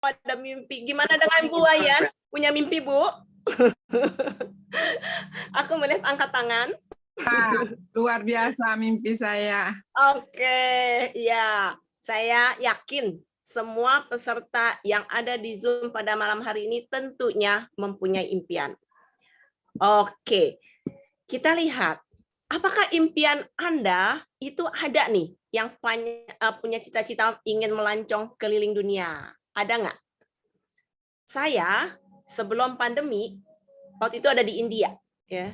ada mimpi. Gimana dengan Bu Wayan? Punya mimpi, Bu? Aku melihat angkat tangan. Luar biasa mimpi saya. Oke, ya. Saya yakin semua peserta yang ada di Zoom pada malam hari ini tentunya mempunyai impian. Oke, kita lihat. Apakah impian Anda itu ada nih yang punya cita-cita ingin melancong keliling dunia? Ada nggak? Saya sebelum pandemi waktu itu ada di India, ya.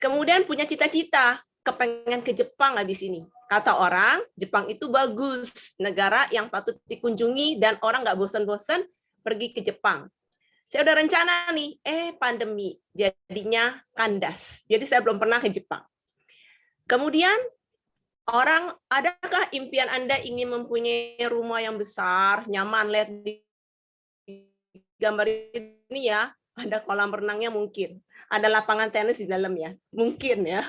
Kemudian punya cita-cita kepengen ke Jepang habis ini. Kata orang, Jepang itu bagus, negara yang patut dikunjungi dan orang nggak bosan-bosan pergi ke Jepang. Saya udah rencana nih, pandemi, jadinya kandas. Jadi saya belum pernah ke Jepang. Kemudian orang, adakah impian Anda ingin mempunyai rumah yang besar, nyaman, lihat di gambar ini ya, ada kolam renangnya mungkin, ada lapangan tenis di dalamnya, mungkin ya.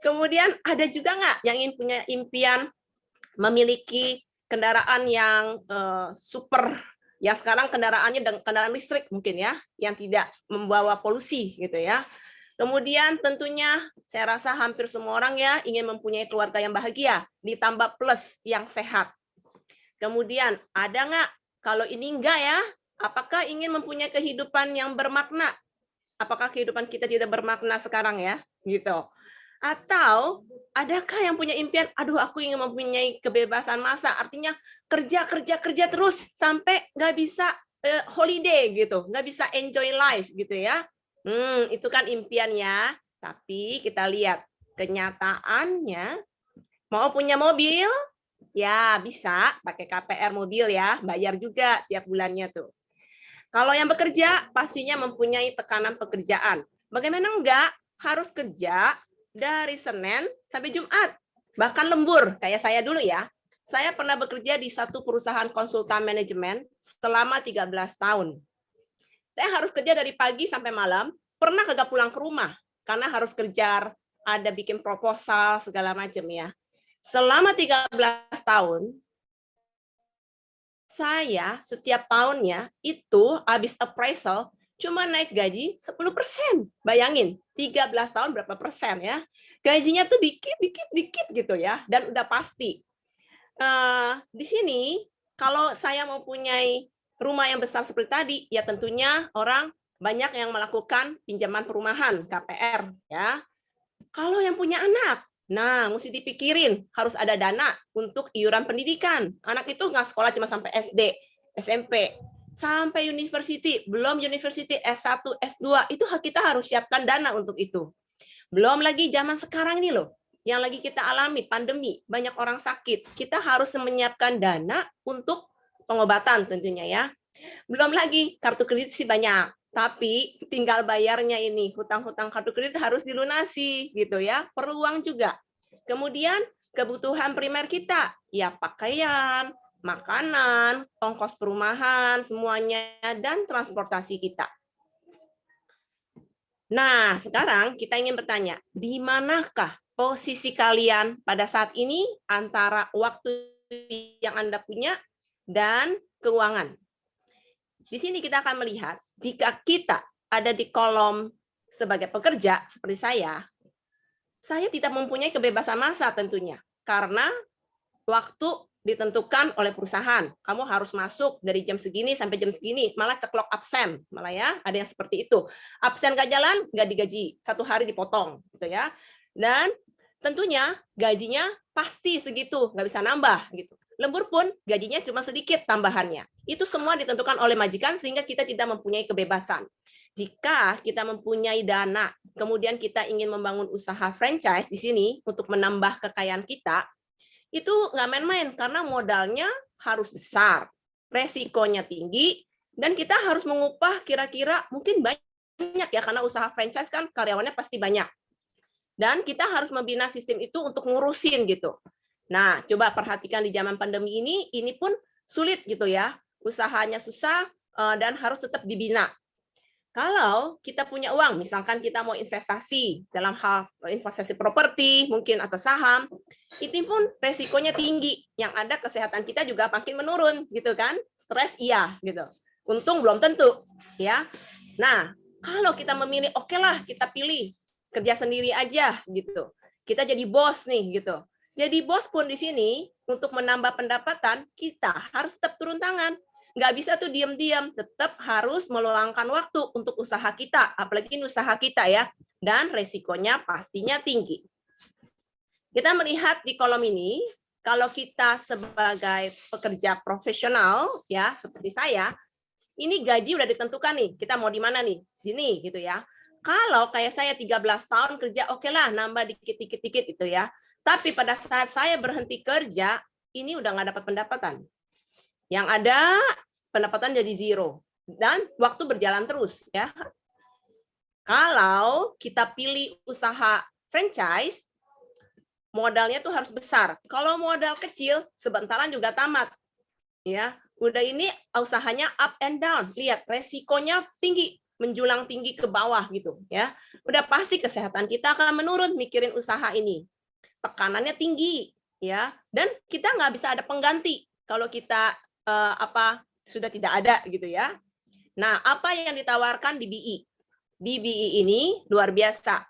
Kemudian ada juga nggak yang ingin punya impian memiliki kendaraan yang super, yang sekarang kendaraannya kendaraan listrik mungkin ya, yang tidak membawa polusi gitu ya. Kemudian tentunya saya rasa hampir semua orang ya ingin mempunyai keluarga yang bahagia, ditambah plus yang sehat. Kemudian ada nggak, kalau ini enggak ya, apakah ingin mempunyai kehidupan yang bermakna? Apakah kehidupan kita tidak bermakna sekarang ya? Gitu. Atau adakah yang punya impian, aduh aku ingin mempunyai kebebasan masa, artinya kerja, kerja, kerja terus sampai nggak bisa holiday gitu, nggak bisa enjoy life gitu ya. Itu kan impiannya, tapi kita lihat kenyataannya, mau punya mobil, ya bisa pakai KPR mobil ya, bayar juga tiap bulannya tuh. Kalau yang bekerja, pastinya mempunyai tekanan pekerjaan. Bagaimana enggak? Harus kerja dari Senin sampai Jumat. Bahkan lembur, kayak saya dulu ya. Saya pernah bekerja di satu perusahaan konsultan manajemen selama 13 tahun. Saya harus kerja dari pagi sampai malam, pernah kagak pulang ke rumah, karena harus kerja, ada bikin proposal, segala macam ya. Selama 13 tahun, saya setiap tahunnya itu habis appraisal cuma naik gaji 10%. Bayangin, 13 tahun berapa persen ya? Gajinya tuh dikit, dikit, dikit gitu ya, dan udah pasti. Di sini, kalau saya mempunyai rumah yang besar seperti tadi, ya tentunya orang banyak yang melakukan pinjaman perumahan, KPR. Ya. Kalau yang punya anak, nah, mesti dipikirin, harus ada dana untuk iuran pendidikan. Anak itu nggak sekolah cuma sampai SD, SMP, sampai university, belum university S1, S2, itu kita harus siapkan dana untuk itu. Belum lagi zaman sekarang ini loh, yang lagi kita alami, pandemi, banyak orang sakit. Kita harus menyiapkan dana untuk pengobatan tentunya ya. Belum lagi, kartu kredit sih banyak, tapi tinggal bayarnya ini, hutang-hutang kartu kredit harus dilunasi gitu ya, perlu uang juga. Kemudian kebutuhan primer kita, ya pakaian, makanan, ongkos perumahan, semuanya, dan transportasi kita. Nah, sekarang kita ingin bertanya, di manakah posisi kalian pada saat ini antara waktu yang Anda punya dan keuangan? Di sini kita akan melihat, jika kita ada di kolom sebagai pekerja, seperti saya tidak mempunyai kebebasan massa tentunya, karena waktu ditentukan oleh perusahaan. Kamu harus masuk dari jam segini sampai jam segini, malah ceklok absen, malah ya, ada yang seperti itu. Absen gak jalan, gak digaji, 1 hari dipotong, gitu ya. Dan tentunya gajinya pasti segitu, nggak bisa nambah, gitu. Lembur pun gajinya cuma sedikit tambahannya. Itu semua ditentukan oleh majikan sehingga kita tidak mempunyai kebebasan. Jika kita mempunyai dana, kemudian kita ingin membangun usaha franchise di sini untuk menambah kekayaan kita, itu nggak main-main karena modalnya harus besar, resikonya tinggi, dan kita harus mengupah kira-kira mungkin banyak ya, karena usaha franchise kan karyawannya pasti banyak. Dan kita harus membina sistem itu untuk ngurusin gitu. Nah, coba perhatikan di zaman pandemi ini pun sulit gitu ya. Usahanya susah dan harus tetap dibina. Kalau kita punya uang, misalkan kita mau investasi dalam hal investasi properti, mungkin atau saham, itu pun resikonya tinggi. Yang ada kesehatan kita juga makin menurun, gitu kan? Stres iya, gitu. Untung belum tentu, ya. Nah, kalau kita memilih, oke lah kita pilih kerja sendiri aja, gitu. Kita jadi bos nih, gitu. Jadi bos pun di sini untuk menambah pendapatan kita harus tetap turun tangan. Nggak bisa tuh diam-diam, tetap harus meluangkan waktu untuk usaha kita, apalagi usaha kita ya, dan resikonya pastinya tinggi. Kita melihat di kolom ini, kalau kita sebagai pekerja profesional ya seperti saya, ini gaji udah ditentukan nih, kita mau di mana nih, sini gitu ya. Kalau kayak saya 13 tahun kerja, oke lah nambah dikit-dikit gitu ya. Tapi pada saat saya berhenti kerja, ini udah nggak dapat pendapatan. Yang ada pendapatan jadi zero dan waktu berjalan terus ya. Kalau kita pilih usaha franchise, modalnya tuh harus besar. Kalau modal kecil, sebentaran juga tamat. Ya, udah ini usahanya up and down. Lihat resikonya tinggi, menjulang tinggi ke bawah gitu ya. Udah pasti kesehatan kita akan menurun mikirin usaha ini. Tekanannya tinggi ya, dan kita nggak bisa ada pengganti kalau kita sudah tidak ada gitu ya. Nah, apa yang ditawarkan di BI? Di BI ini luar biasa.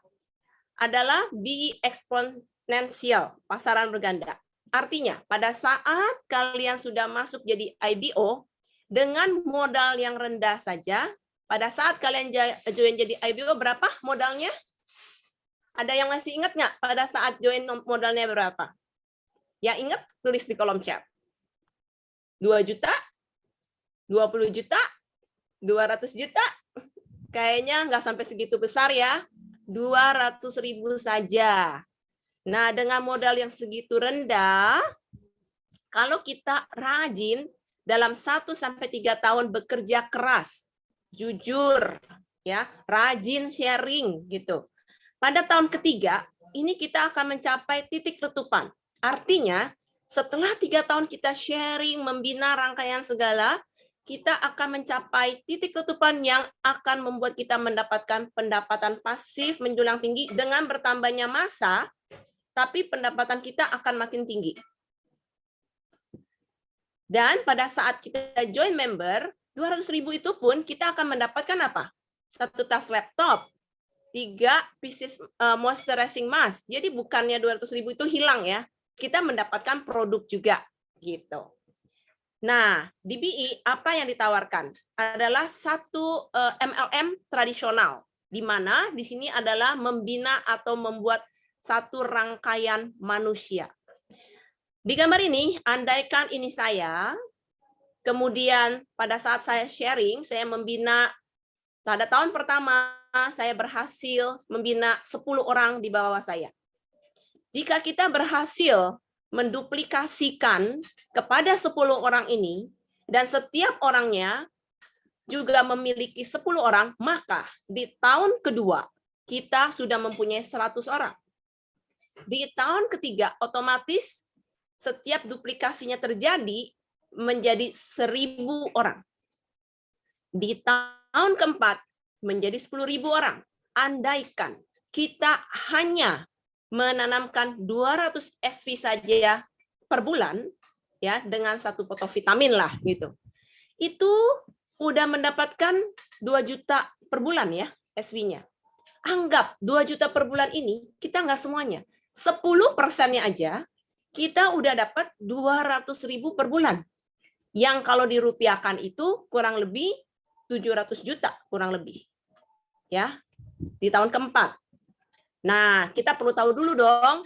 Adalah BI eksponensial, pasaran berganda. Artinya, pada saat kalian sudah masuk jadi IBO, dengan modal yang rendah saja, pada saat kalian join jadi IBO, berapa modalnya? Ada yang masih ingat nggak pada saat join modalnya berapa? Yang ingat, tulis di kolom chat. 2 juta? 20 juta? 200 juta? Kayaknya nggak sampai segitu besar ya. 200.000 saja. Nah, dengan modal yang segitu rendah, kalau kita rajin dalam 1-3 tahun bekerja keras, jujur, ya, rajin sharing gitu. Pada tahun ketiga, ini kita akan mencapai titik letupan. Artinya, setelah 3 tahun kita sharing, membina rangkaian segala, kita akan mencapai titik letupan yang akan membuat kita mendapatkan pendapatan pasif menjulang tinggi dengan bertambahnya masa, tapi pendapatan kita akan makin tinggi. Dan pada saat kita join member, 200.000 itu pun kita akan mendapatkan apa? 1 tas laptop, 3 pieces moisturizing mask. Jadi bukannya 200.000 itu hilang ya, kita mendapatkan produk juga gitu. Nah, di BI apa yang ditawarkan? Adalah satu MLM tradisional, di mana di sini adalah membina atau membuat satu rangkaian manusia. Di gambar ini, andaikan ini saya, kemudian pada saat saya sharing, saya membina, pada tahun pertama saya berhasil membina 10 orang di bawah saya. Jika kita berhasil menduplikasikan kepada 10 orang ini, dan setiap orangnya juga memiliki 10 orang, maka di tahun kedua kita sudah mempunyai 100 orang. Di tahun ketiga, otomatis setiap duplikasinya terjadi menjadi 1.000 orang. Di tahun keempat, menjadi 10.000 orang. Andaikan kita hanya menanamkan 200 SV saja per bulan, ya, dengan 1 potong vitamin lah gitu. Itu udah mendapatkan 2 juta per bulan ya SV-nya. Anggap 2 juta per bulan ini kita nggak semuanya. 10%-nya aja kita udah dapat 200.000 per bulan. Yang kalau dirupiahkan itu kurang lebih 700 juta kurang lebih. Ya, di tahun keempat. Nah, kita perlu tahu dulu dong,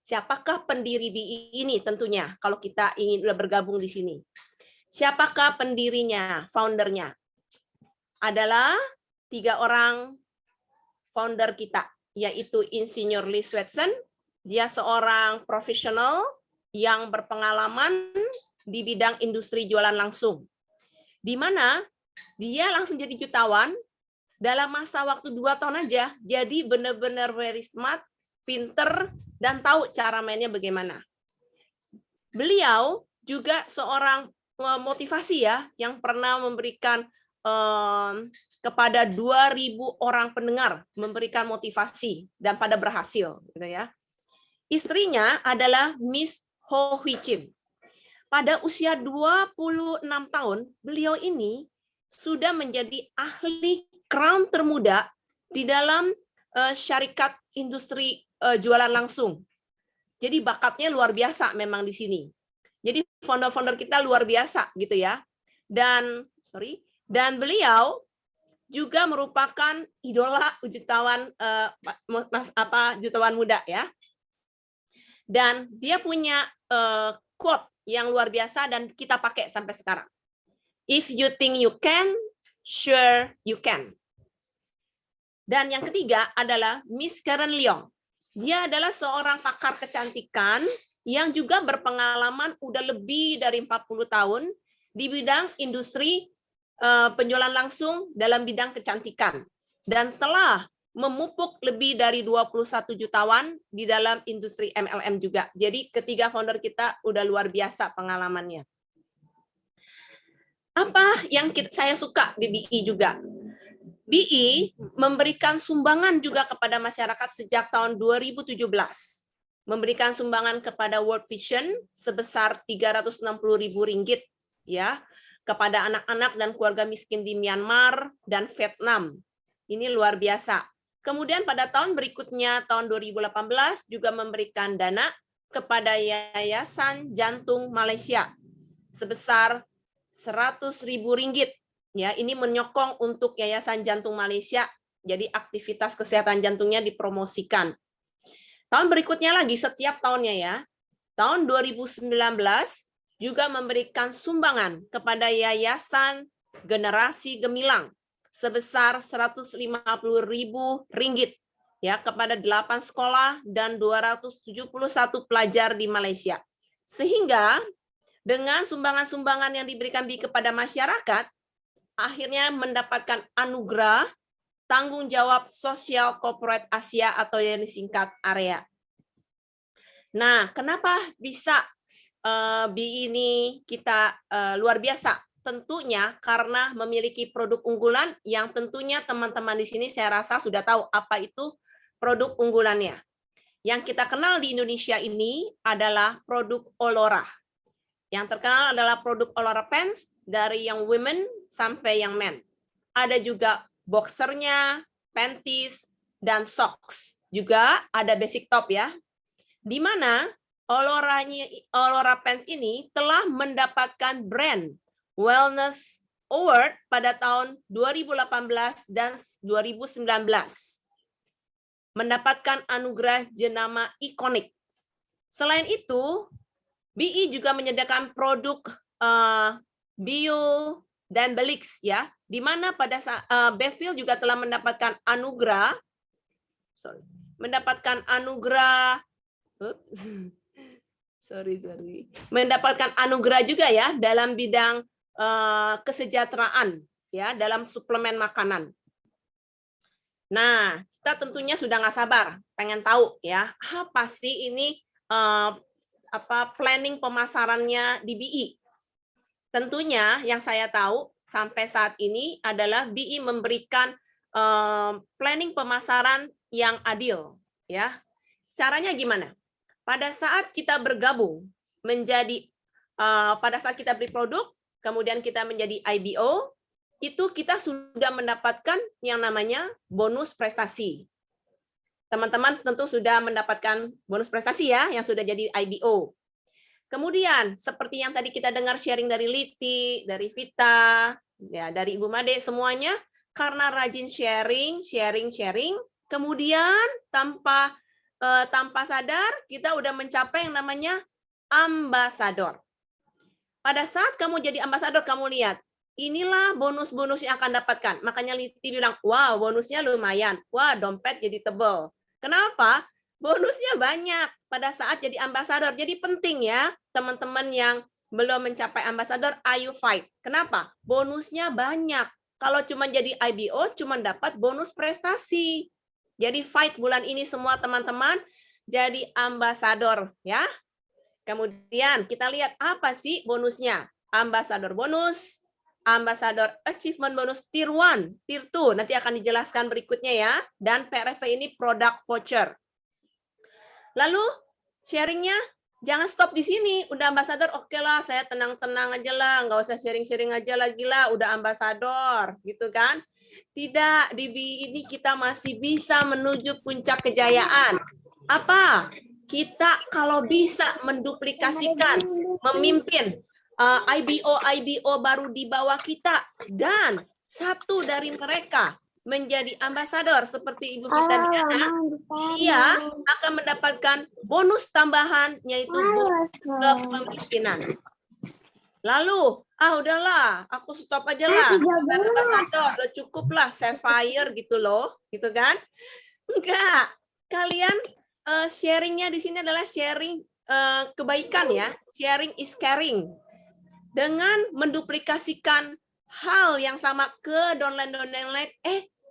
siapakah pendiri BI ini tentunya kalau kita ingin bergabung di sini. Siapakah pendirinya, foundernya? Adalah 3 orang founder kita, yaitu Insinyur Lee Swetson. Dia seorang profesional yang berpengalaman di bidang industri jualan langsung. Di mana dia langsung jadi jutawan dalam masa waktu 2 tahun aja, jadi benar-benar very smart, pinter, dan tahu cara mainnya bagaimana. Beliau juga seorang motivasi ya, yang pernah memberikan kepada 2.000 orang pendengar, memberikan motivasi dan pada berhasil, gitu ya. Istrinya adalah Miss Ho Hui Chin. Pada usia 26 tahun, beliau ini sudah menjadi ahli crown termuda di dalam syarikat industri jualan langsung. Jadi bakatnya luar biasa memang di sini. Jadi founder-founder kita luar biasa gitu ya. Dan beliau juga merupakan idola jutawan jutawan muda ya. Dan dia punya quote yang luar biasa dan kita pakai sampai sekarang. If you think you can, sure you can. Dan yang ketiga adalah Miss Karen Leong. Dia adalah seorang pakar kecantikan yang juga berpengalaman udah lebih dari 40 tahun di bidang industri penjualan langsung dalam bidang kecantikan dan telah memupuk lebih dari 21 jutawan di dalam industri MLM juga. Jadi ketiga founder kita udah luar biasa pengalamannya. Apa yang saya suka di BI juga? BI memberikan sumbangan juga kepada masyarakat sejak tahun 2017. Memberikan sumbangan kepada World Vision sebesar 360.000 ringgit ya kepada anak-anak dan keluarga miskin di Myanmar dan Vietnam. Ini luar biasa. Kemudian pada tahun berikutnya, tahun 2018, juga memberikan dana kepada Yayasan Jantung Malaysia sebesar 100.000 ringgit. Ya, ini menyokong untuk Yayasan Jantung Malaysia, jadi aktivitas kesehatan jantungnya dipromosikan. Tahun berikutnya lagi, setiap tahunnya ya, tahun 2019 juga memberikan sumbangan kepada Yayasan Generasi Gemilang sebesar 150.000 ringgit ya kepada 8 sekolah dan 271 pelajar di Malaysia. Sehingga dengan sumbangan-sumbangan yang diberikan BI kepada masyarakat, akhirnya mendapatkan anugerah tanggung jawab sosial corporate Asia atau yang disingkat AREA. Nah, kenapa bisa BI ini kita luar biasa? Tentunya karena memiliki produk unggulan yang tentunya teman-teman di sini saya rasa sudah tahu apa itu produk unggulannya. Yang kita kenal di Indonesia ini adalah produk Olora. Yang terkenal adalah produk Olora Pants dari yang women sampai yang men. Ada juga boxernya, panties, dan socks. Juga ada basic top ya. Di mana Olora Pants ini telah mendapatkan brand Wellness Award pada tahun 2018 dan 2019. Mendapatkan anugerah jenama ikonik. Selain itu, BI juga menyediakan produk Bio dan Belix ya, di mana pada saat Bevil juga telah mendapatkan anugerah mendapatkan anugerah juga ya dalam bidang kesejahteraan ya dalam suplemen makanan. Nah, kita tentunya sudah nggak sabar pengen tahu ya apa sih ini planning pemasarannya di BI. Tentunya yang saya tahu sampai saat ini adalah BI memberikan planning pemasaran yang adil ya. Caranya gimana? Pada saat kita bergabung menjadi pada saat kita beli produk, kemudian kita menjadi IBO, itu kita sudah mendapatkan yang namanya bonus prestasi. Teman-teman tentu sudah mendapatkan bonus prestasi ya yang sudah jadi IBO. Kemudian seperti yang tadi kita dengar sharing dari Liti, dari Vita, ya dari Ibu Made semuanya karena rajin sharing, kemudian tanpa sadar kita udah mencapai yang namanya ambasador. Pada saat kamu jadi ambasador, kamu lihat, inilah bonus-bonus yang akan dapatkan. Makanya Liti bilang, wow, bonusnya lumayan. Wah, dompet jadi tebal. Kenapa? Bonusnya banyak pada saat jadi ambasador. Jadi penting ya, teman-teman yang belum mencapai ambasador, ayo fight. Kenapa? Bonusnya banyak. Kalau cuma jadi IBO, cuma dapat bonus prestasi. Jadi fight bulan ini semua teman-teman jadi ambasador ya. Kemudian kita lihat apa sih bonusnya. Ambasador bonus, Ambassador Achievement Bonus Tier 1, Tier 2. Nanti akan dijelaskan berikutnya ya. Dan PRV ini Product Voucher. Lalu sharingnya jangan stop di sini. Udah ambassador, oke lah, saya tenang-tenang aja lah. Nggak usah sharing-sharing aja lagi lah. Udah ambassador, gitu kan. Tidak, di BI ini kita masih bisa menuju puncak kejayaan. Apa? Kita kalau bisa menduplikasikan, memimpin IBO baru di bawah kita, dan satu dari mereka menjadi ambasador seperti Ibu Vita Diana, dia akan mendapatkan bonus tambahan, yaitu bonus kepemimpinan. Lalu, udahlah, aku stop aja lah. Ambasador, udah cukup lah, Sapphire gitu loh, gitu kan? Enggak, kalian sharingnya di sini adalah sharing kebaikan ya, sharing is caring. Dengan menduplikasikan hal yang sama ke downline,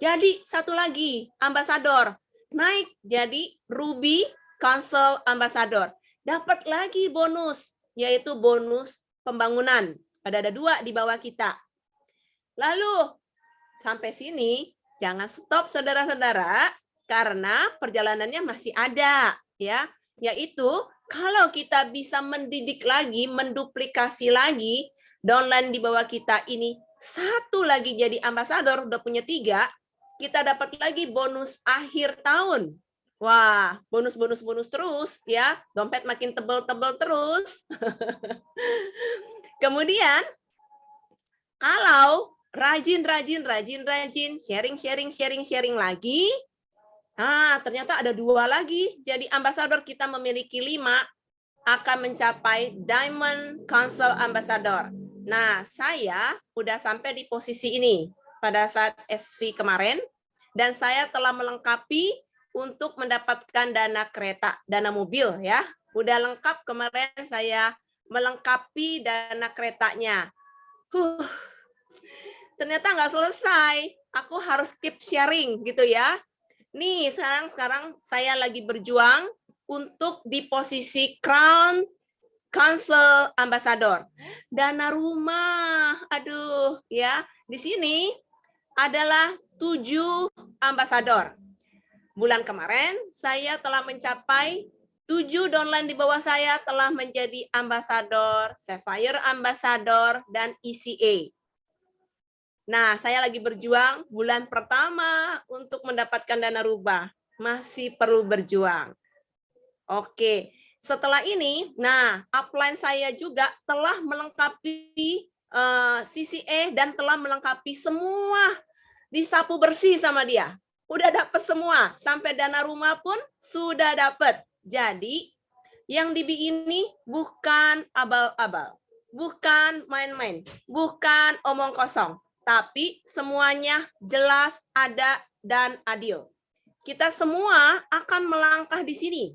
jadi satu lagi, ambasador. Naik jadi Ruby Council Ambassador. Dapat lagi bonus, yaitu bonus pembangunan. Ada 2 di bawah kita. Lalu, sampai sini, jangan stop saudara-saudara, karena perjalanannya masih ada. Ya, yaitu kalau kita bisa mendidik lagi, menduplikasi lagi, downline di bawah kita ini, satu lagi jadi ambasador, udah punya 3, kita dapat lagi bonus akhir tahun. Wah, bonus terus ya, dompet makin tebel-tebel terus. Kemudian, kalau rajin, sharing lagi, ternyata ada 2 lagi. Jadi ambasador kita memiliki 5, akan mencapai Diamond Council Ambassador. Nah, saya udah sampai di posisi ini pada saat SV kemarin, dan saya telah melengkapi untuk mendapatkan dana kereta, dana mobil ya. Udah lengkap kemarin saya melengkapi dana keretanya. Ternyata nggak selesai. Aku harus keep sharing gitu ya. Nih, sekarang saya lagi berjuang untuk di posisi Crown Council Ambassador. Dana rumah, aduh ya. Di sini adalah 7 ambasador. Bulan kemarin saya telah mencapai 7 downline di bawah saya telah menjadi ambasador, Sapphire Ambassador, dan ECA. Nah, saya lagi berjuang bulan pertama untuk mendapatkan dana rubah. Masih perlu berjuang. Oke, setelah ini, upline saya juga telah melengkapi CCA dan telah melengkapi semua, disapu bersih sama dia. Udah dapat semua, sampai dana rumah pun sudah dapat. Jadi, yang di BI ini bukan abal-abal, bukan main-main, bukan omong kosong, tapi semuanya jelas, ada, dan adil. Kita semua akan melangkah di sini.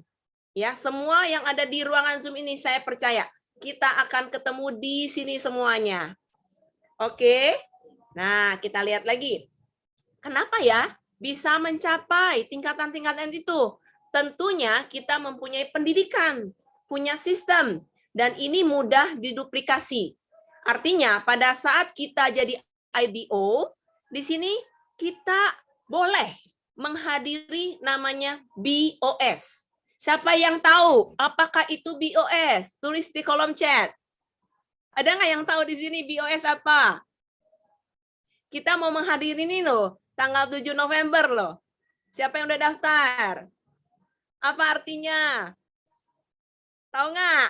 Ya, semua yang ada di ruangan Zoom ini saya percaya kita akan ketemu di sini semuanya. Oke. Nah, kita lihat lagi. Kenapa ya bisa mencapai tingkatan-tingkatan itu? Tentunya kita mempunyai pendidikan, punya sistem, dan ini mudah diduplikasi. Artinya pada saat kita jadi IBO, di sini kita boleh menghadiri namanya BOS. Siapa yang tahu apakah itu BOS? Tulis di kolom chat. Ada nggak yang tahu di sini BOS apa? Kita mau menghadiri ini loh, tanggal 7 November loh. Siapa yang udah daftar? Apa artinya? Tahu nggak?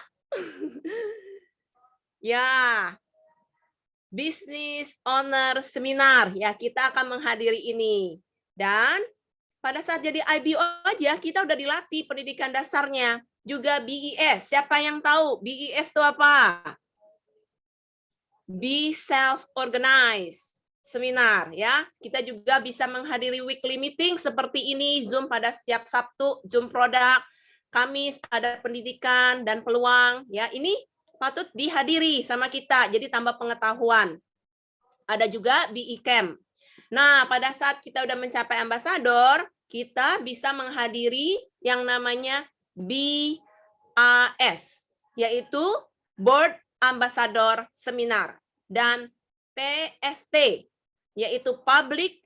Ya, Business Owner Seminar. Ya, kita akan menghadiri ini. Dan pada saat jadi IBO aja, kita udah dilatih pendidikan dasarnya. Juga BES. Siapa yang tahu BES itu apa? Be Self-Organized Seminar. Ya, kita juga bisa menghadiri weekly meeting seperti ini, Zoom pada setiap Sabtu, Zoom produk. Kamis ada pendidikan dan peluang. Ya, ini patut dihadiri sama kita, jadi tambah pengetahuan. Ada juga BE Camp. Nah, pada saat kita udah mencapai ambasador, kita bisa menghadiri yang namanya BAS, yaitu Board Ambassador Seminar. Dan PST, yaitu Public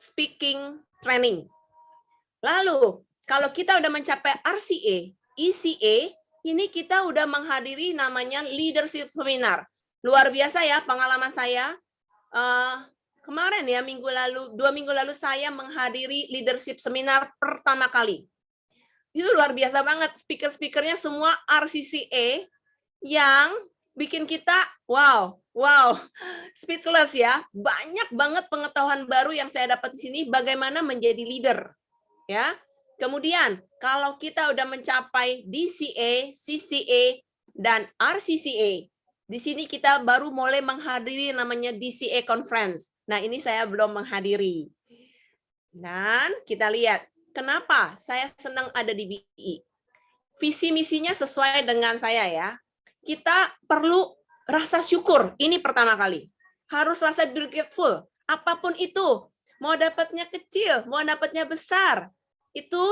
Speaking Training. Lalu, kalau kita udah mencapai RCA, ECA, ini kita udah menghadiri namanya Leadership Seminar. Luar biasa ya pengalaman saya. Kemarin ya, 2 minggu lalu saya menghadiri Leadership Seminar pertama kali. Itu luar biasa banget. Speaker-speakernya semua RCCA yang bikin kita wow, speechless ya. Banyak banget pengetahuan baru yang saya dapat di sini bagaimana menjadi leader. Ya. Kemudian kalau kita udah mencapai DCA, CCA dan RCCA, di sini kita baru mulai menghadiri namanya DCA Conference. Nah, ini saya belum menghadiri. Dan kita lihat kenapa saya senang ada di BI. Visi misinya sesuai dengan saya ya. Kita perlu rasa syukur. Ini pertama kali. Harus rasa grateful. Apapun itu. Mau dapatnya kecil, mau dapatnya besar. Itu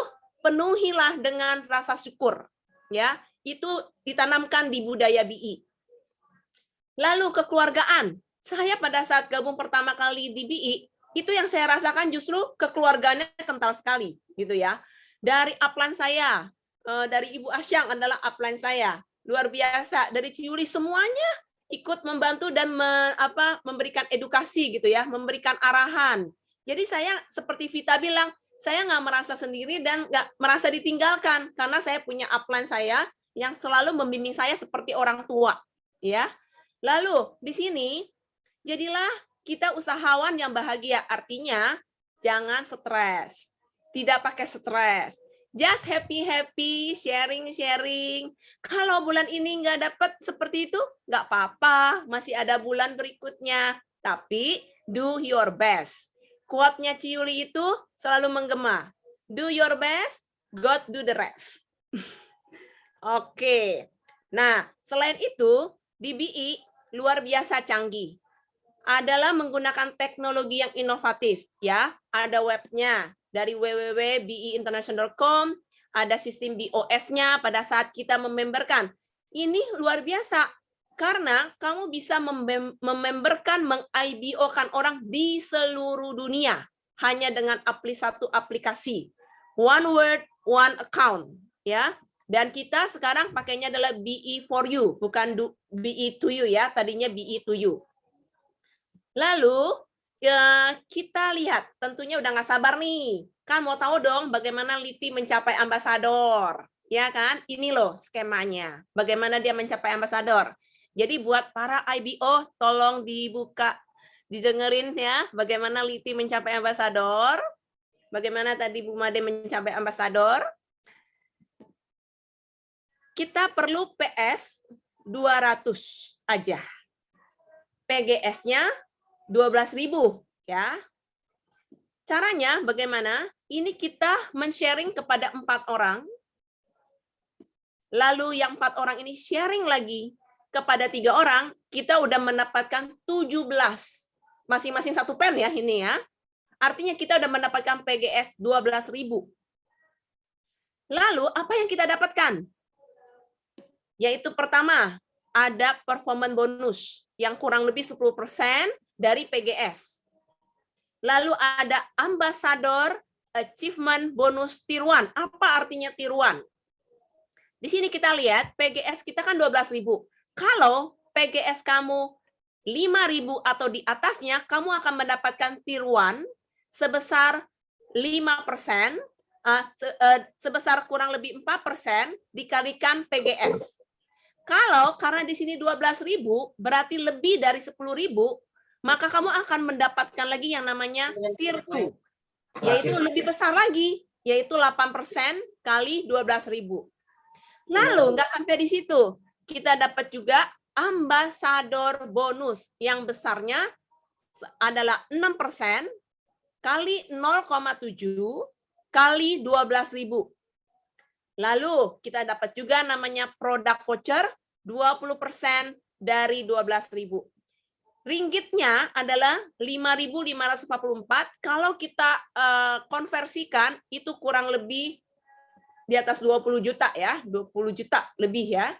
penuhilah dengan rasa syukur. Ya, itu ditanamkan di budaya BI. Lalu kekeluargaan. Saya pada saat gabung pertama kali di BI, itu yang saya rasakan justru kekeluarganya kental sekali, gitu ya. Dari upline saya, dari Ibu Asyang adalah upline saya, luar biasa. Dari Ciuli semuanya ikut membantu dan memberikan edukasi, gitu ya, memberikan arahan. Jadi saya seperti Vita bilang, saya nggak merasa sendiri dan nggak merasa ditinggalkan karena saya punya upline saya yang selalu membimbing saya seperti orang tua, ya. Lalu di sini jadilah kita usahawan yang bahagia, artinya jangan stres, tidak pakai stres, just happy, sharing. Kalau bulan ini nggak dapat seperti itu, nggak apa-apa, masih ada bulan berikutnya. Tapi do your best. Quote-nya Ciuli itu selalu menggema. Do your best, God do the rest. Oke. Nah, selain itu, di BI luar biasa canggih. Adalah menggunakan teknologi yang inovatif, ya. Ada webnya dari www.biinternational.com, ada sistem BOS-nya pada saat kita mememberkan. Ini luar biasa karena kamu bisa mememberkan, meng-IBO-kan orang di seluruh dunia hanya dengan satu aplikasi. One word, one account, ya. Dan kita sekarang pakainya adalah BI for you, bukan BI to you ya. Tadinya BI to you. Lalu ya, kita lihat, tentunya udah nggak sabar nih. Kan mau tahu dong bagaimana Liti mencapai ambasador. Ya kan? Ini loh skemanya. Bagaimana dia mencapai ambasador. Jadi buat para IBO, tolong dibuka, didengerin ya. Bagaimana Liti mencapai ambasador. Bagaimana tadi Bu Made mencapai ambasador. Kita perlu PS 200 aja. PGS-nya 12.000 ya. Caranya bagaimana? Ini kita men-sharing kepada 4 orang. Lalu yang 4 orang ini sharing lagi kepada 3 orang, kita udah mendapatkan 17. Masing-masing 1 pen ya ini ya. Artinya kita udah mendapatkan PGS 12.000. Lalu apa yang kita dapatkan? Yaitu pertama, ada performance bonus yang kurang lebih 10% dari PGS. Lalu ada Ambassador Achievement Bonus Tier 1. Apa artinya Tier 1? Di sini kita lihat PGS kita kan 12.000. Kalau PGS kamu 5.000 atau di atasnya, kamu akan mendapatkan Tier 1 sebesar 5%, sebesar kurang lebih 4% dikalikan PGS. Kalau karena di sini 12.000 berarti lebih dari 10.000, maka kamu akan mendapatkan lagi yang namanya Tier 2, yaitu lebih besar lagi, yaitu 8% kali 12.000. Lalu nggak sampai di situ, kita dapat juga Ambassador bonus yang besarnya adalah 6% kali 0,7 kali 12.000. Lalu kita dapat juga namanya product voucher 20% dari 12.000. Ringgitnya adalah 5.544. Kalau kita konversikan itu kurang lebih di atas 20 juta ya, 20 juta lebih ya.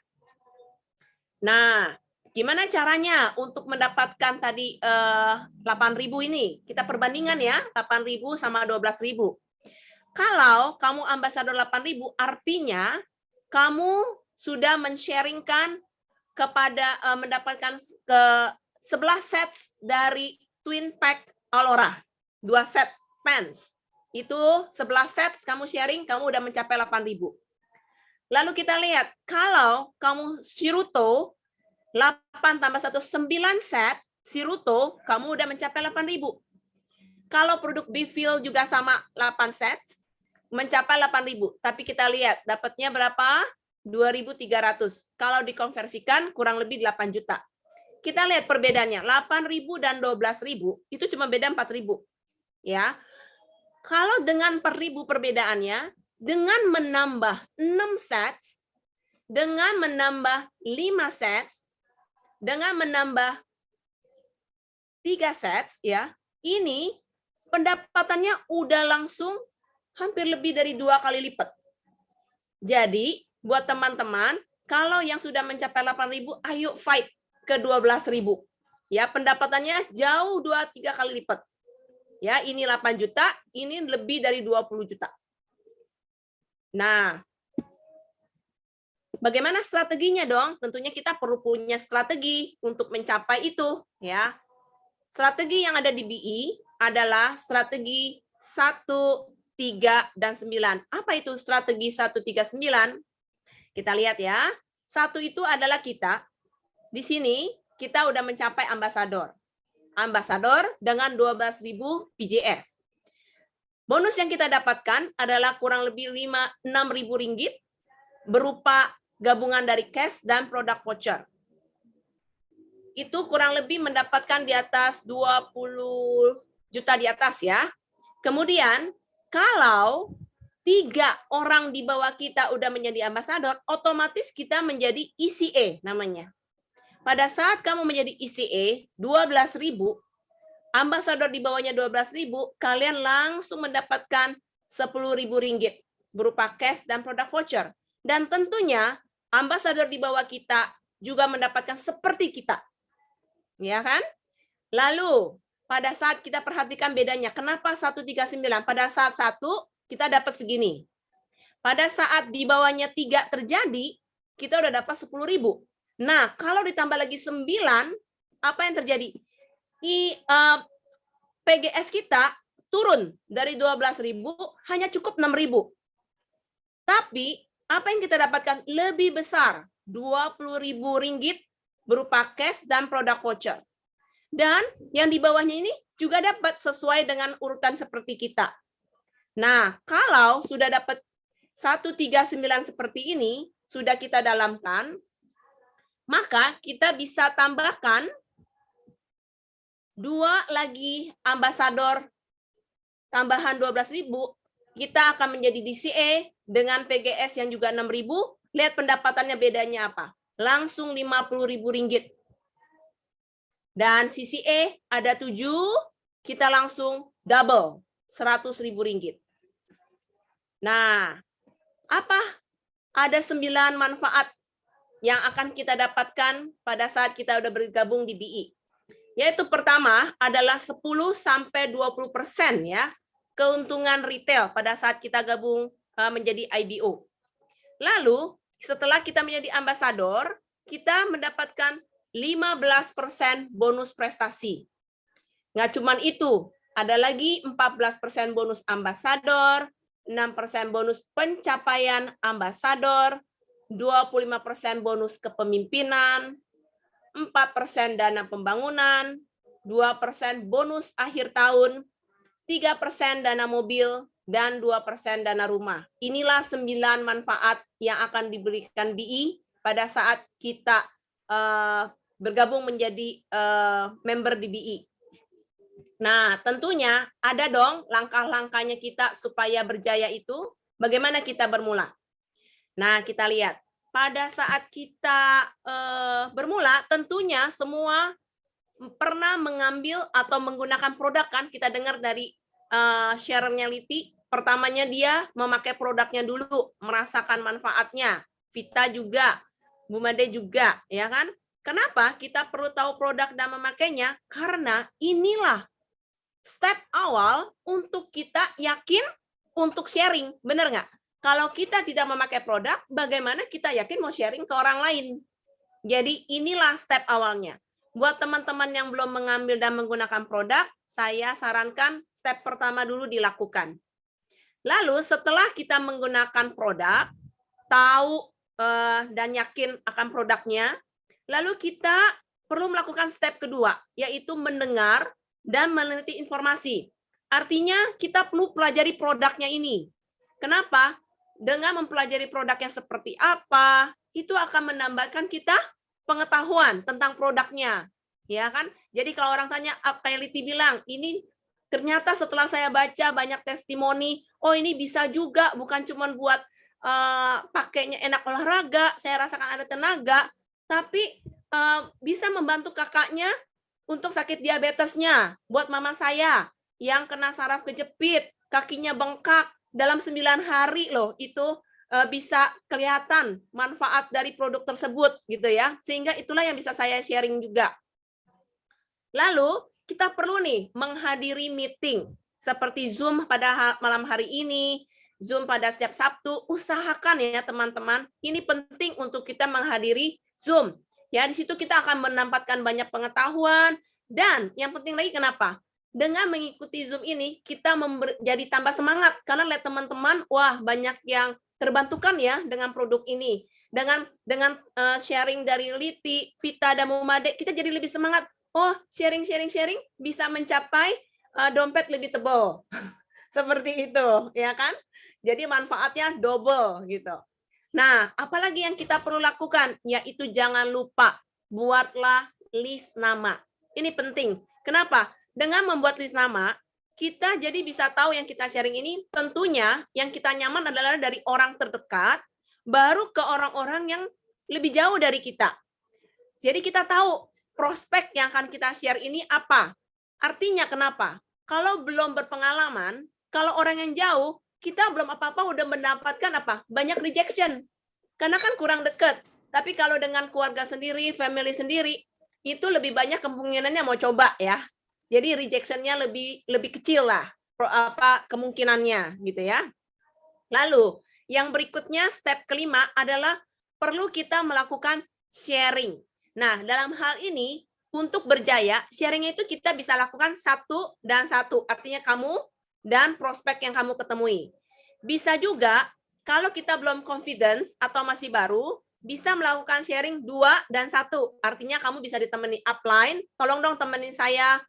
Nah, Gimana caranya untuk mendapatkan tadi 8.000 ini? Kita perbandingan ya, 8.000 sama 12.000. Kalau kamu ambasador 8.000, artinya kamu sudah men-sharingkan kepada mendapatkan ke 11 sets dari Twin Pack Alora. 2 set pants. Itu 11 sets kamu sharing, kamu udah mencapai 8.000. Lalu kita lihat, kalau kamu Shiruto 8 tambah 1, 9 set, Shiruto, kamu udah mencapai 8.000. Kalau produk Bifil juga sama 8 set, mencapai 8.000. Tapi kita lihat, dapatnya berapa? 2.300. Kalau dikonversikan, kurang lebih 8 juta. Kita lihat perbedaannya, 8.000 dan 12.000, itu cuma beda 4.000. Ya. Kalau dengan per ribu perbedaannya, dengan menambah 6 sets, dengan menambah 5 sets, dengan menambah 3 sets, ya, ini pendapatannya udah langsung hampir lebih dari 2 kali lipat. Jadi, buat teman-teman, kalau yang sudah mencapai 8.000, ayo fight ke 12.000. Ya, pendapatannya jauh 2-3 kali lipat. Ya, ini 8 juta, ini lebih dari 20 juta. Nah, bagaimana strateginya dong? Tentunya kita perlu punya strategi untuk mencapai itu, ya. Strategi yang ada di BI adalah strategi 1, 3, dan 9. Apa itu strategi 1, 3, 9? Kita lihat ya. 1 itu adalah kita, di sini kita udah mencapai ambasador. Ambasador dengan 12.000 PJS. Bonus yang kita dapatkan adalah kurang lebih 6.000 ringgit berupa gabungan dari cash dan produk voucher. Itu kurang lebih mendapatkan di atas 20 juta di atas ya. Kemudian kalau 3 orang di bawah kita udah menjadi ambasador, otomatis kita menjadi ECA namanya. Pada saat kamu menjadi ECA 12.000, ambasador di bawahnya 12.000, kalian langsung mendapatkan 10.000 ringgit berupa cash dan produk voucher. Dan tentunya ambasador di bawah kita juga mendapatkan seperti kita. Ya kan? Lalu pada saat kita perhatikan bedanya, kenapa 139? Pada saat 1 kita dapat segini. Pada saat di bawahnya 3 terjadi, kita udah dapat 10.000. Nah, kalau ditambah lagi 9, apa yang terjadi? PGS kita turun dari 12.000 hanya cukup 6.000. Tapi apa yang kita dapatkan lebih besar, 20.000 ringgit berupa cash dan produk voucher. Dan yang di bawahnya ini juga dapat sesuai dengan urutan seperti kita. Nah, kalau sudah dapat 139 seperti ini, sudah kita dalamkan, maka kita bisa tambahkan 2 lagi ambasador tambahan 12.000, kita akan menjadi DCA dengan PGS yang juga 6.000. Lihat pendapatannya bedanya apa? Langsung 50.000 ringgit. Dan CCA ada 7, kita langsung double 100.000 ringgit. Nah, apa? Ada 9 manfaat yang akan kita dapatkan pada saat kita udah bergabung di BI. Yaitu pertama adalah 10-20% ya keuntungan retail pada saat kita gabung menjadi IBO. Lalu setelah kita menjadi ambasador, kita mendapatkan 15% bonus prestasi. Nggak cuma itu, ada lagi 14% bonus ambasador, 6% bonus pencapaian ambasador, 25% bonus kepemimpinan, 4% dana pembangunan, 2% bonus akhir tahun, 3% dana mobil, dan 2% dana rumah. Inilah 9 manfaat yang akan diberikan BI pada saat kita bergabung menjadi member di BI. Nah, tentunya ada dong langkah-langkahnya kita supaya berjaya itu, bagaimana kita bermula. Nah, kita lihat. Pada saat kita bermula, tentunya semua pernah mengambil atau menggunakan produk kan, kita dengar dari Sharon Nyaliti, pertamanya dia memakai produknya dulu, merasakan manfaatnya. Vita juga, Bu Made juga, ya kan? Kenapa kita perlu tahu produk dan memakainya? Karena inilah step awal untuk kita yakin untuk sharing. Benar nggak? Kalau kita tidak memakai produk, bagaimana kita yakin mau sharing ke orang lain? Jadi inilah step awalnya. Buat teman-teman yang belum mengambil dan menggunakan produk, saya sarankan step pertama dulu dilakukan. Lalu setelah kita menggunakan produk, tahu dan yakin akan produknya, lalu kita perlu melakukan step kedua, yaitu mendengar dan meneliti informasi. Artinya kita perlu pelajari produknya ini. Kenapa? Dengan mempelajari produknya seperti apa, itu akan menambahkan kita pengetahuan tentang produknya. Ya kan? Jadi kalau orang tanya, kayak Liti bilang, ini ternyata setelah saya baca banyak testimoni, oh ini bisa juga, bukan cuma buat pakainya enak olahraga, saya rasakan ada tenaga, tapi bisa membantu kakaknya untuk sakit diabetesnya. Buat mama saya yang kena saraf kejepit, kakinya bengkak, dalam 9 hari loh itu bisa kelihatan manfaat dari produk tersebut gitu ya. Sehingga itulah yang bisa saya sharing juga. Lalu kita perlu nih menghadiri meeting seperti Zoom pada malam hari ini, Zoom pada setiap Sabtu. Usahakan ya teman-teman, ini penting untuk kita menghadiri Zoom. Ya, di situ kita akan mendapatkan banyak pengetahuan dan yang penting lagi kenapa? Dengan mengikuti Zoom ini kita jadi tambah semangat karena lihat teman-teman, wah banyak yang terbantukan ya dengan produk ini. Dengan sharing dari Liti, Vita dan Mumade, kita jadi lebih semangat. Oh, sharing bisa mencapai dompet lebih tebal. Seperti itu, ya kan? Jadi manfaatnya double gitu. Nah, apalagi yang kita perlu lakukan? Yaitu jangan lupa buatlah list nama. Ini penting. Kenapa? Dengan membuat list nama, kita jadi bisa tahu yang kita sharing ini tentunya yang kita nyaman adalah dari orang terdekat, baru ke orang-orang yang lebih jauh dari kita. Jadi kita tahu prospek yang akan kita share ini apa. Artinya kenapa? Kalau belum berpengalaman, kalau orang yang jauh, kita belum apa-apa udah mendapatkan apa? Banyak rejection. Karena kan kurang dekat. Tapi kalau dengan keluarga sendiri, family sendiri, itu lebih banyak kemungkinannya mau coba ya. Jadi rejection-nya lebih kecil lah kemungkinannya gitu ya. Lalu yang berikutnya step kelima adalah perlu kita melakukan sharing. Nah, dalam hal ini untuk berjaya, sharing itu kita bisa lakukan satu dan satu. Artinya kamu dan prospek yang kamu ketemui. Bisa juga kalau kita belum confidence atau masih baru, bisa melakukan sharing 2 dan 1. Artinya kamu bisa ditemani upline, tolong dong temenin saya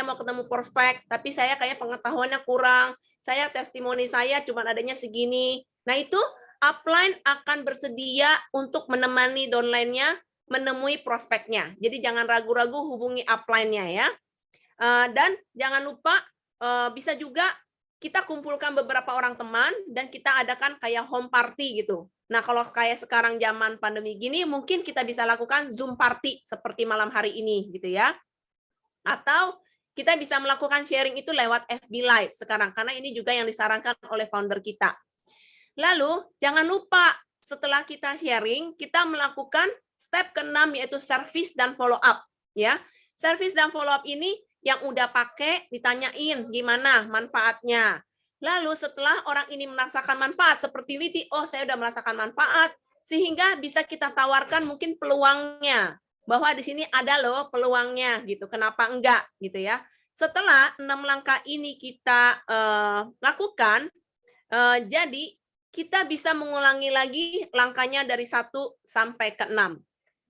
mau ketemu prospek, tapi saya kayaknya pengetahuannya kurang, saya testimoni saya cuma adanya segini. Nah itu upline akan bersedia untuk menemani downline-nya menemui prospeknya. Jadi jangan ragu-ragu hubungi upline-nya ya. Dan jangan lupa bisa juga kita kumpulkan beberapa orang teman dan kita adakan kayak home party gitu. Nah, kalau kayak sekarang zaman pandemi gini, mungkin kita bisa lakukan Zoom party seperti malam hari ini gitu ya. Atau kita bisa melakukan sharing itu lewat FB Live sekarang, karena ini juga yang disarankan oleh founder kita. Lalu, jangan lupa setelah kita sharing, kita melakukan step ke-6 yaitu service dan follow up. Ya, service dan follow up ini yang udah pakai ditanyain gimana manfaatnya. Lalu setelah orang ini merasakan manfaat seperti Liti, oh saya udah merasakan manfaat, sehingga bisa kita tawarkan mungkin peluangnya bahwa di sini ada loh peluangnya gitu. Kenapa enggak gitu ya? Setelah 6 langkah ini kita lakukan, jadi kita bisa mengulangi lagi langkahnya dari 1 sampai ke 6.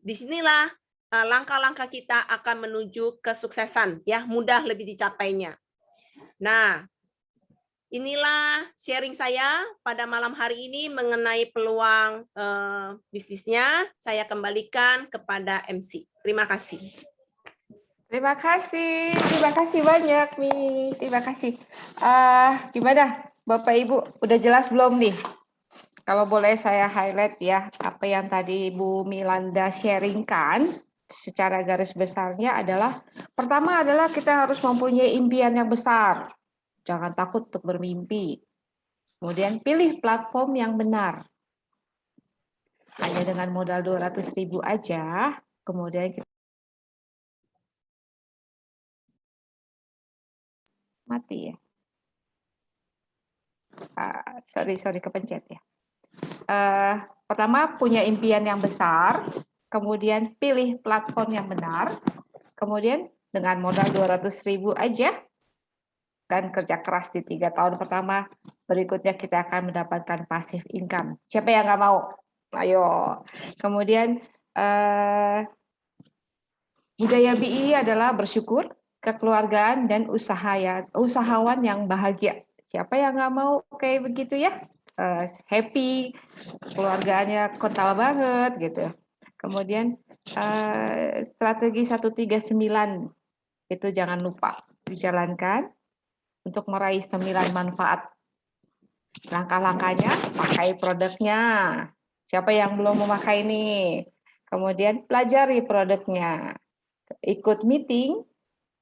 Disinilah langkah-langkah kita akan menuju kesuksesan ya, mudah lebih dicapainya. Nah, inilah sharing saya pada malam hari ini mengenai peluang bisnisnya. Saya kembalikan kepada MC. Terima kasih. Terima kasih banyak Mi. Terima kasih. Gimana Bapak Ibu, udah jelas belum nih? Kalau boleh saya highlight ya, apa yang tadi Bu Milanda sharingkan secara garis besarnya adalah, pertama adalah kita harus mempunyai impian yang besar. Jangan takut untuk bermimpi. Kemudian pilih platform yang benar. Hanya dengan modal 200.000 aja, kemudian kita mati ya. Sorry kepencet ya. Pertama punya impian yang besar, kemudian pilih platform yang benar, kemudian dengan modal 200.000 aja dan kerja keras di 3 tahun pertama, berikutnya kita akan mendapatkan passive income. Siapa yang nggak mau? Ayo. Kemudian budaya BI adalah bersyukur, kekeluargaan, dan usahawan yang bahagia. Siapa yang nggak mau kayak begitu ya? Happy, keluarganya kental banget gitu. Kemudian strategi 139 itu jangan lupa dijalankan untuk meraih 9 manfaat. Langkah-langkahnya, pakai produknya. Siapa yang belum memakai ini? Kemudian pelajari produknya. Ikut meeting,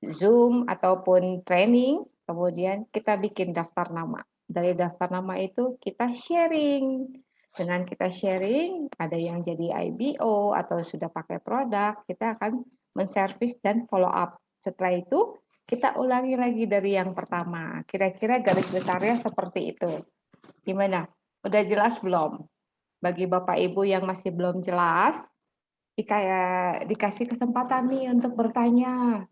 Zoom ataupun training, kemudian kita bikin daftar nama. Dari daftar nama itu kita sharing. Dengan kita sharing, ada yang jadi IBO atau sudah pakai produk, kita akan menservis dan follow up. Setelah itu, kita ulangi lagi dari yang pertama. Kira-kira garis besarnya seperti itu. Gimana? Udah jelas belum? Bagi Bapak Ibu yang masih belum jelas, dikasih kesempatan nih untuk bertanya.